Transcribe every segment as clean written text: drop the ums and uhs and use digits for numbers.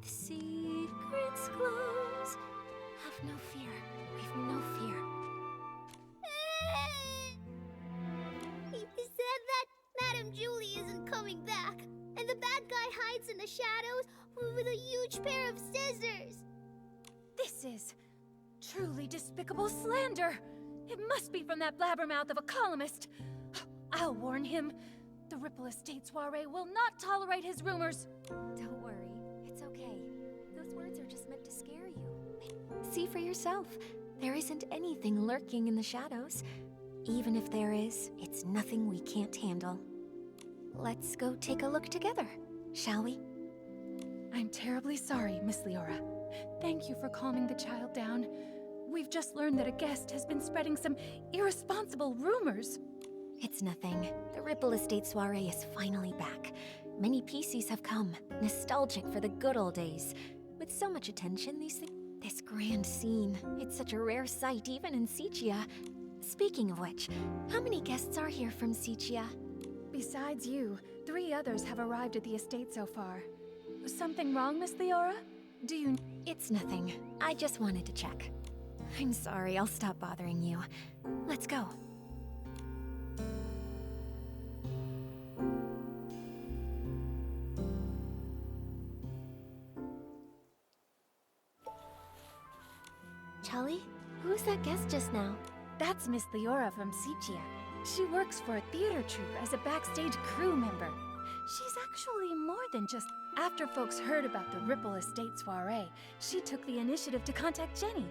with secrets close. Have no fear. We've no fear. He said that Madame Julie isn't coming back, and the bad guy hides in the shadows with a huge pair of scissors. This is truly despicable slander. It must be from that blabbermouth of a columnist. I'll warn him. The Ripple Estate soiree will not tolerate his rumors. Don't worry. It's okay. Those words are just meant to scare you. See for yourself. There isn't anything lurking in the shadows. Even if there is, it's nothing we can't handle. Let's go take a look together, shall we? I'm terribly sorry, Miss Leora. Thank you for calming the child down. We've just learned that a guest has been spreading some irresponsible rumors. It's nothing. The Ripple Estate soiree is finally back. Many PCs have come, nostalgic for the good old days. With so much attention, this grand scene, it's such a rare sight even in Sicia. Speaking of which, how many guests are here from Sicia? Besides you, 3 others have arrived at the estate so far. Something wrong, Miss Leora? Do you... It's nothing. I just wanted to check. I'm sorry, I'll stop bothering you. Let's go. Charlie, who's that guest just now? That's Miss Leora from Sicia. She works for a theater troupe as a backstage crew member. She's actually more than just... After folks heard about the Ripple Estate soiree, she took the initiative to contact Jenny.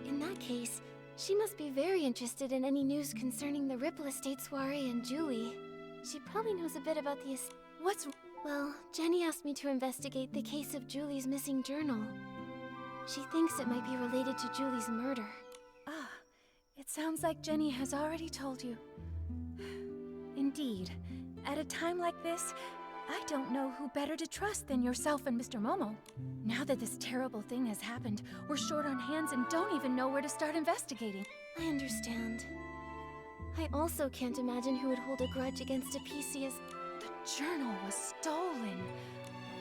In that case, she must be very interested in any news concerning the Ripple Estate soiree and Julie. She probably knows a bit about the What's... Well, Jenny asked me to investigate the case of Julie's missing journal. She thinks it might be related to Julie's murder. Ah, it sounds like Jenny has already told you. Indeed. At a time like this, I don't know who better to trust than yourself and Mr. Momo. Now that this terrible thing has happened, we're short on hands and don't even know where to start investigating. I understand. I also can't imagine who would hold a grudge against a PC as... The journal was stolen.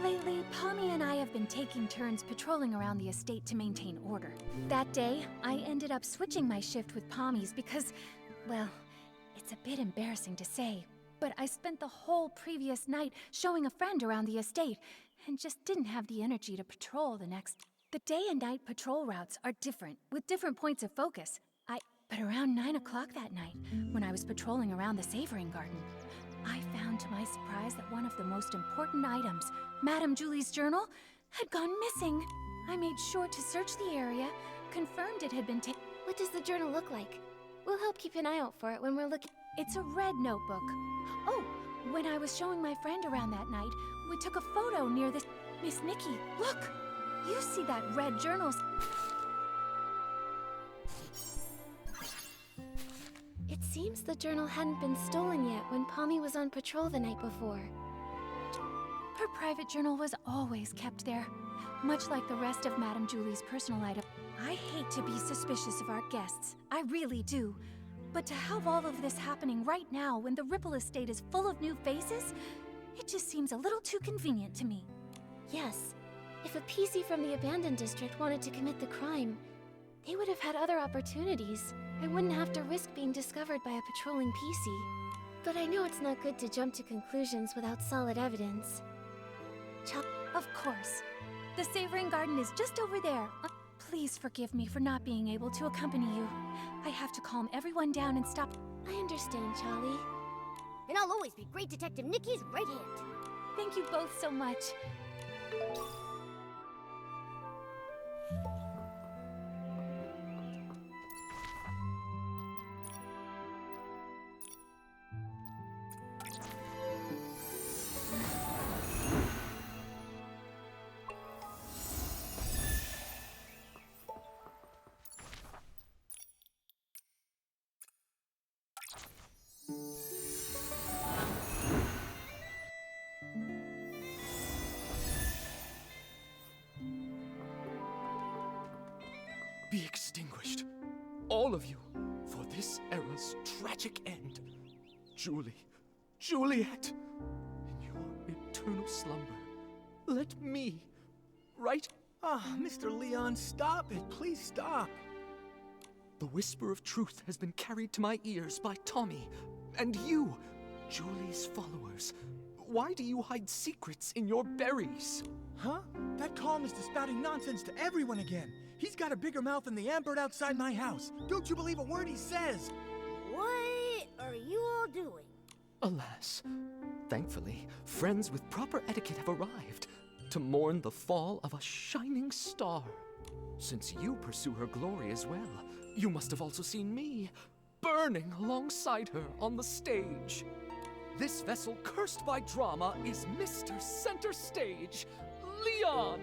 Lately, Pommy and I have been taking turns patrolling around the estate to maintain order. That day, I ended up switching my shift with Pommy's because, well, it's a bit embarrassing to say, but I spent the whole previous night showing a friend around the estate and just didn't have the energy to patrol the next. The day and night patrol routes are different, with different points of focus. But around 9 o'clock that night, when I was patrolling around the Savoring Garden, I found to my surprise that one of the most important items, Madame Julie's journal, had gone missing. I made sure to search the area, confirmed it had been taken. What does the journal look like? We'll help keep an eye out for it when we're looking. It's a red notebook. Oh, when I was showing my friend around that night, we took a photo near this... Miss Nikki, look! You see that red journal... It seems the journal hadn't been stolen yet when Pommy was on patrol the night before. Her private journal was always kept there, much like the rest of Madame Julie's personal items. I hate to be suspicious of our guests, I really do. But to have all of this happening right now when the Ripple Estate is full of new faces, it just seems a little too convenient to me. Yes, if a PC from the abandoned district wanted to commit the crime, they would have had other opportunities. I wouldn't have to risk being discovered by a patrolling PC. But I know it's not good to jump to conclusions without solid evidence. Of course. The Savoring Garden is just over there. Please forgive me for not being able to accompany you. I have to calm everyone down and stop. I understand, Charlie. And I'll always be Great Detective Nikki's right hand. Thank you both so much. Be extinguished, all of you, for this era's tragic end. Julie, Juliet, in your eternal slumber, let me right? Ah, Mr. Leon, stop it. Please stop. The whisper of truth has been carried to my ears by Tommy. And you, Julie's followers. Why do you hide secrets in your berries? Huh? That columnist is spouting nonsense to everyone again. He's got a bigger mouth than the ambird outside my house. Don't you believe a word he says? What are you all doing? Alas, thankfully, friends with proper etiquette have arrived to mourn the fall of a shining star. Since you pursue her glory as well, you must have also seen me, burning alongside her on the stage. This vessel cursed by drama is Mr. Center Stage, Leon!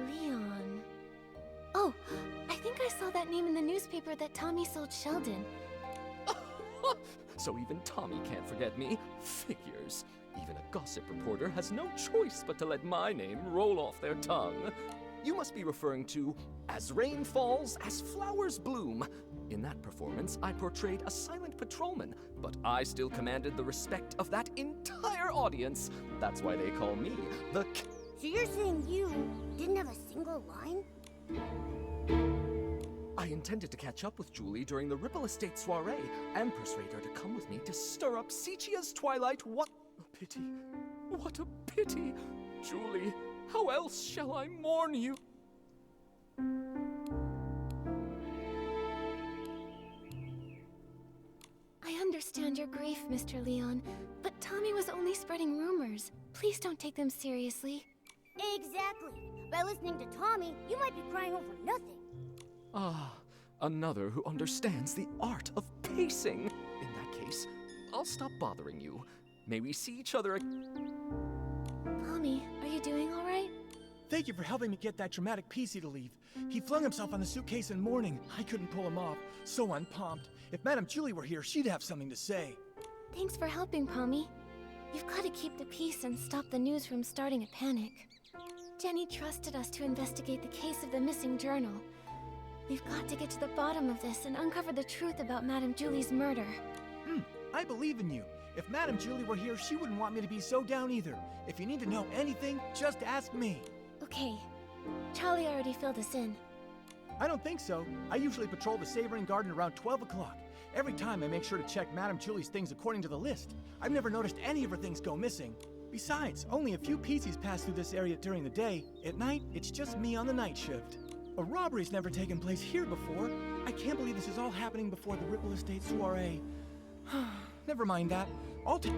Leon. Oh, I think I saw that name in the newspaper that Tommy sold Sheldon. So even Tommy can't forget me. Figures. Even a gossip reporter has no choice but to let my name roll off their tongue. You must be referring to As Rain Falls, As Flowers Bloom. In that performance, I portrayed a silent patrolman, but I still commanded the respect of that entire audience. That's why they call me the So you're saying you didn't have a single line? I intended to catch up with Julie during the Ripple Estate soiree and persuade her to come with me to stir up Sechia's twilight. What a pity. What a pity. Julie, how else shall I mourn you? I understand your grief, Mr. Leon, but Tommy was only spreading rumors. Please don't take them seriously. Exactly. By listening to Tommy, you might be crying over nothing. Ah, another who understands the art of pacing. In that case, I'll stop bothering you. May we see each other Tommy, are you doing all right? Thank you for helping me get that dramatic PC to leave. He flung himself on the suitcase in mourning. I couldn't pull him off. So unpumped. If Madame Julie were here, she'd have something to say. Thanks for helping, Pommy. You've got to keep the peace and stop the news from starting a panic. Jenny trusted us to investigate the case of the missing journal. We've got to get to the bottom of this and uncover the truth about Madame Julie's murder. I believe in you. If Madame Julie were here, she wouldn't want me to be so down either. If you need to know anything, just ask me. Okay. Charlie already filled us in. I don't think so. I usually patrol the Savoring Garden around 12 o'clock. Every time I make sure to check Madame Julie's things according to the list. I've never noticed any of her things go missing. Besides, only a few PCs pass through this area during the day. At night, it's just me on the night shift. A robbery's never taken place here before. I can't believe this is all happening before the Ripple Estate soiree. Never mind that. I'll take...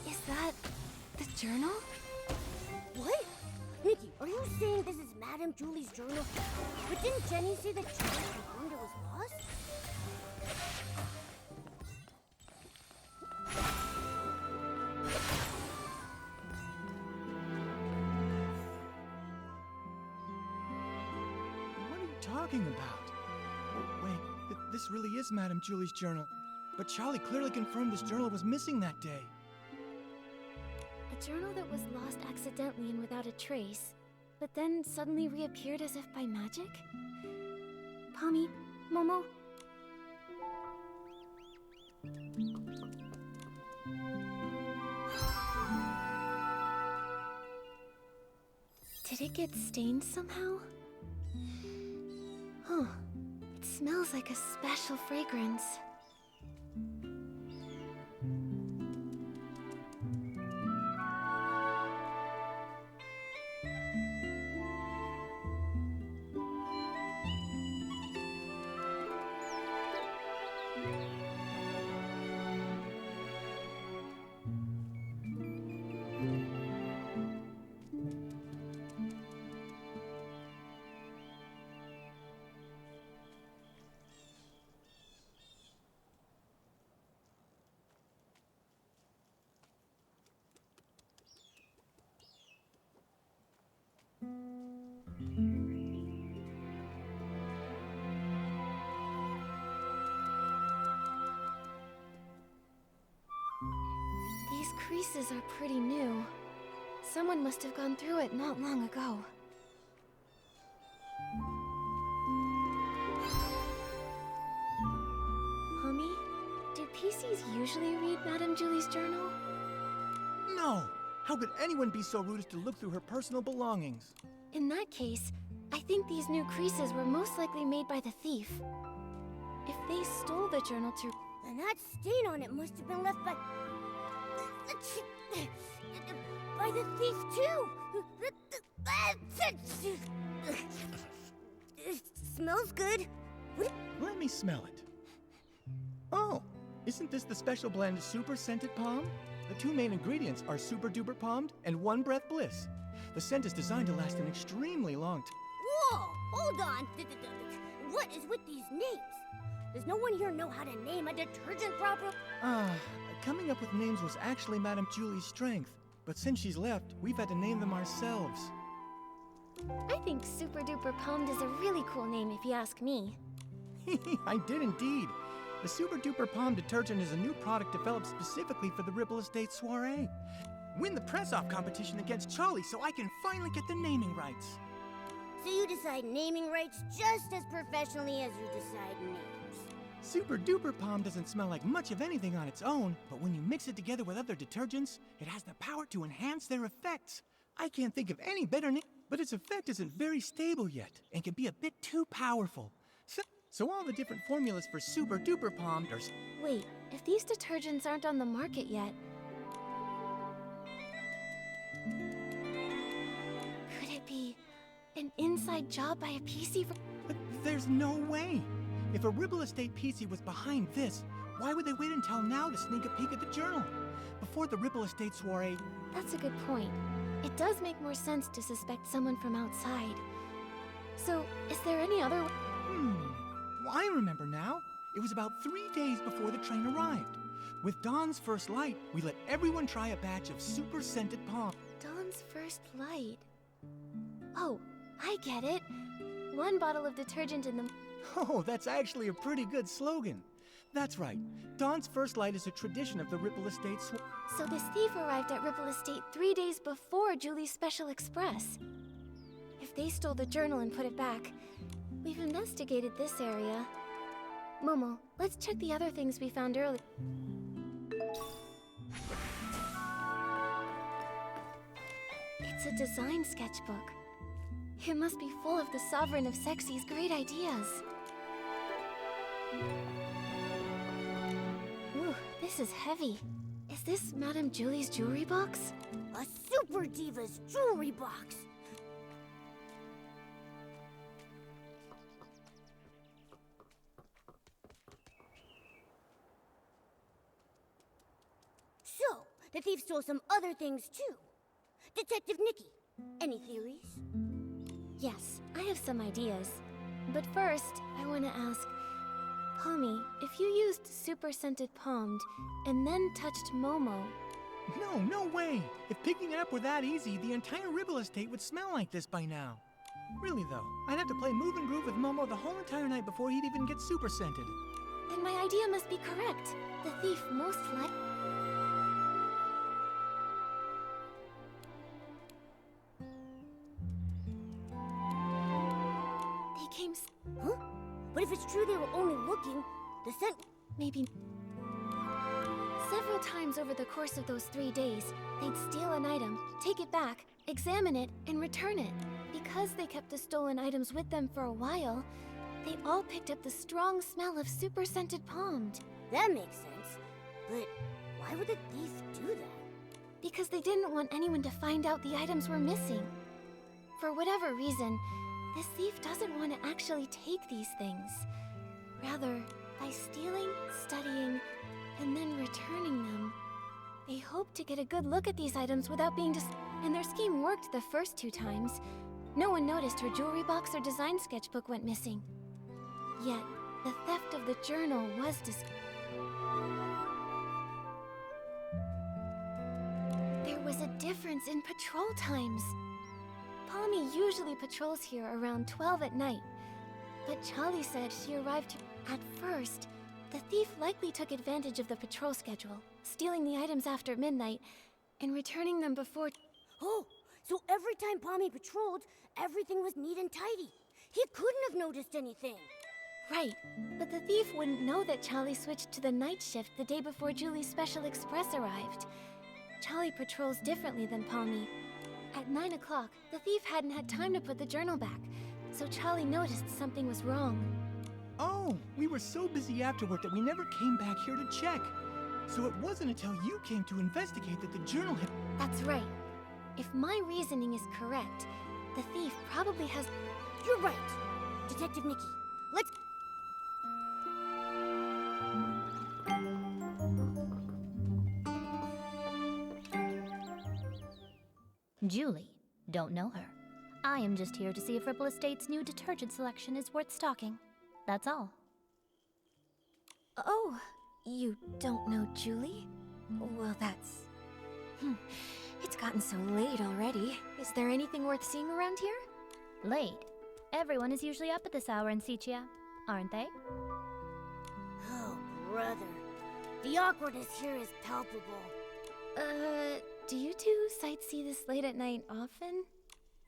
Is that the journal? What? Nikki, are you saying this is Madame Julie's journal? But didn't Jenny say that Julie confirmed it was lost? What are you talking about? Oh, wait, this really is Madame Julie's journal. But Charlie clearly confirmed this journal was missing that day. A journal that was lost accidentally and without a trace, but then suddenly reappeared as if by magic? Pommy, Momo? Did it get stained somehow? Huh. It smells like a special fragrance. These creases are pretty new. Someone must have gone through it not long ago. Mommy, do PCs usually read Madame Julie's journal? No! How could anyone be so rude as to look through her personal belongings? In that case, I think these new creases were most likely made by the thief. If they stole the journal to... And that stain on it must have been left by the thief too. It smells good. Let me smell it. Oh, isn't this the special blend Super Scented Palm? The two main ingredients are Super Duper Palmed and One Breath Bliss. The scent is designed to last an extremely long time. Whoa! Hold on. What is with these names? Does no one here know how to name a detergent properly? Coming up with names was actually Madame Julie's strength. But since she's left, we've had to name them ourselves. I think Super Duper Palmed is a really cool name if you ask me. I did indeed. The Super Duper Palm detergent is a new product developed specifically for the Ripple Estate soiree. Win the press-off competition against Charlie so I can finally get the naming rights. So you decide naming rights just as professionally as you decide names. Super Duper Palm doesn't smell like much of anything on its own, but when you mix it together with other detergents, it has the power to enhance their effects. I can't think of any better name, but its effect isn't very stable yet and can be a bit too powerful. So all the different formulas for Super Duper Palm are... Wait, if these detergents aren't on the market yet... Could it be an inside job by a PC for... But there's no way. If a Ripple Estate PC was behind this, why would they wait until now to sneak a peek at the journal? Before the Ripple Estate soiree... That's a good point. It does make more sense to suspect someone from outside. So, is there any other... Well, I remember now. It was about 3 days before the train arrived. With Dawn's first light, we let everyone try a batch of Super Scented Palm. Dawn's first light. Oh, I get it. One bottle of detergent in the... Oh, that's actually a pretty good slogan. That's right. Dawn's first light is a tradition of the Ripple Estate So this thief arrived at Ripple Estate 3 days before Julie's Special Express. If they stole the journal and put it back, we've investigated this area. Momo, let's check the other things we found earlier. It's a design sketchbook. It must be full of the Sovereign of Sexy's great ideas. Ooh, this is heavy. Is this Madame Julie's jewelry box? A Super Diva's jewelry box. So, the thief stole some other things too. Detective Nikki, any theories? Yes, I have some ideas. But first, I want to ask... Pommy, if you used Super Scented Palmed and then touched Momo... No way! If picking it up were that easy, the entire Ripple Estate would smell like this by now. Really though, I'd have to play Move and Groove with Momo the whole entire night before he'd even get super scented. Then my idea must be correct. The thief most likely... They came... Huh? But if it's true they were only looking, the scent... Maybe... Several times over the course of those 3 days, they'd steal an item, take it back, examine it, and return it. Because they kept the stolen items with them for a while, they all picked up the strong smell of Super Scented Palmed. That makes sense. But why would the thief do that? Because they didn't want anyone to find out the items were missing. For whatever reason, this thief doesn't want to actually take these things. Rather, by stealing, studying, and then returning them, they hope to get a good look at these items without being And their scheme worked the first 2 times. No one noticed her jewelry box or design sketchbook went missing. Yet, the theft of the journal was There was a difference in patrol times. Pommy usually patrols here around 12 at night, but Charlie said she arrived At first, the thief likely took advantage of the patrol schedule, stealing the items after midnight and returning them before... Oh, so every time Pommy patrolled, everything was neat and tidy. He couldn't have noticed anything. Right, but the thief wouldn't know that Charlie switched to the night shift the day before Julie's Special Express arrived. Charlie patrols differently than Pommy. At 9 o'clock, the thief hadn't had time to put the journal back, so Charlie noticed something was wrong. Oh, we were so busy afterward that we never came back here to check. So it wasn't until you came to investigate that the journal had... That's right. If my reasoning is correct, the thief probably has... You're right. Detective Nikki, let's... Julie. Don't know her. I am just here to see if Ripple Estate's new detergent selection is worth stocking. That's all. Oh, you don't know Julie? Well, that's... It's gotten so late already. Is there anything worth seeing around here? Late. Everyone is usually up at this hour in Sichia, aren't they? Oh, brother. The awkwardness here is palpable. Do you two sightsee this late at night often?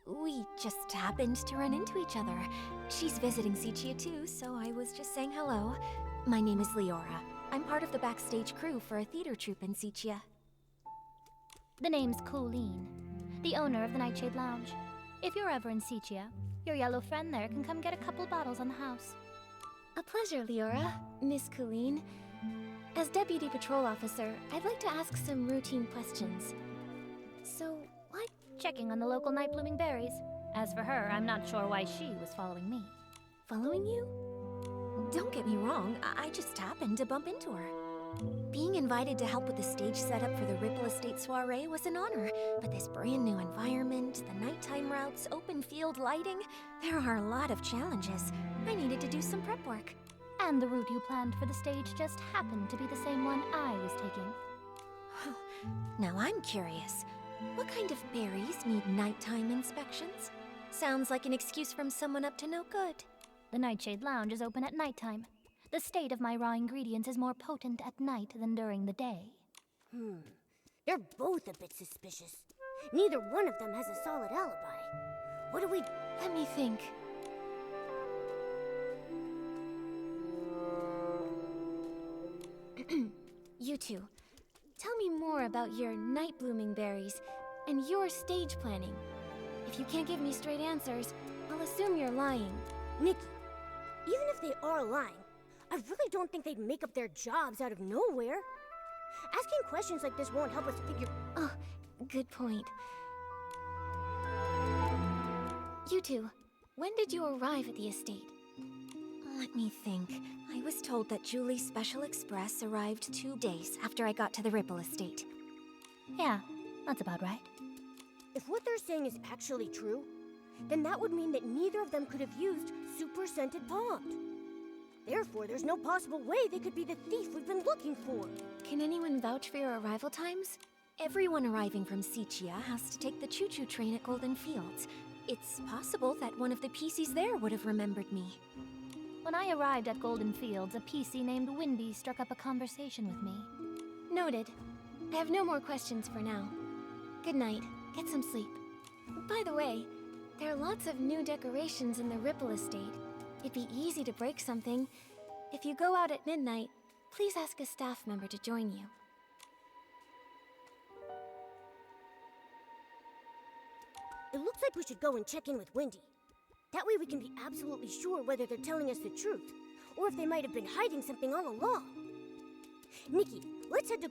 We just happened to run into each other. She's visiting Sichia too, so I was just saying hello. My name is Leora. I'm part of the backstage crew for a theater troupe in Sichia. The name's Colleen, the owner of the Nightshade Lounge. If you're ever in Sichia, your yellow friend there can come get a couple bottles on the house. A pleasure, Leora. Miss Colleen. As Deputy Patrol Officer, I'd like to ask some routine questions. So, what? Checking on the local night blooming berries. As for her, I'm not sure why she was following me. Following you? Don't get me wrong, I just happened to bump into her. Being invited to help with the stage setup for the Ripple Estate soiree was an honor, but this brand new environment, the nighttime routes, open field lighting, there are a lot of challenges. I needed to do some prep work. And the route you planned for the stage just happened to be the same one I was taking. Now I'm curious. What kind of berries need nighttime inspections? Sounds like an excuse from someone up to no good. The Nightshade Lounge is open at nighttime. The state of my raw ingredients is more potent at night than during the day. They're both a bit suspicious. Neither one of them has a solid alibi. What do we... Let me think. You two, tell me more about your night blooming berries and your stage planning. If you can't give me straight answers, I'll assume you're lying. Nikki, even if they are lying, I really don't think they'd make up their jobs out of nowhere. Asking questions like this won't help us figure... Oh, good point. You two, when did you arrive at the estate? Let me think. I was told that Julie's Special Express arrived 2 days after I got to the Ripple Estate. Yeah, that's about right. If what they're saying is actually true, then that would mean that neither of them could have used Super Scented Pond. Therefore, there's no possible way they could be the thief we've been looking for. Can anyone vouch for your arrival times? Everyone arriving from Sichia has to take the choo-choo train at Golden Fields. It's possible that one of the PCs there would have remembered me. When I arrived at Golden Fields, a PC named Winby struck up a conversation with me. Noted. I have no more questions for now. Good night. Get some sleep. By the way, there are lots of new decorations in the Ripple Estate. It'd be easy to break something. If you go out at midnight, please ask a staff member to join you. It looks like we should go and check in with Wendy. That way we can be absolutely sure whether they're telling us the truth, or if they might have been hiding something all along. Nikki, let's head to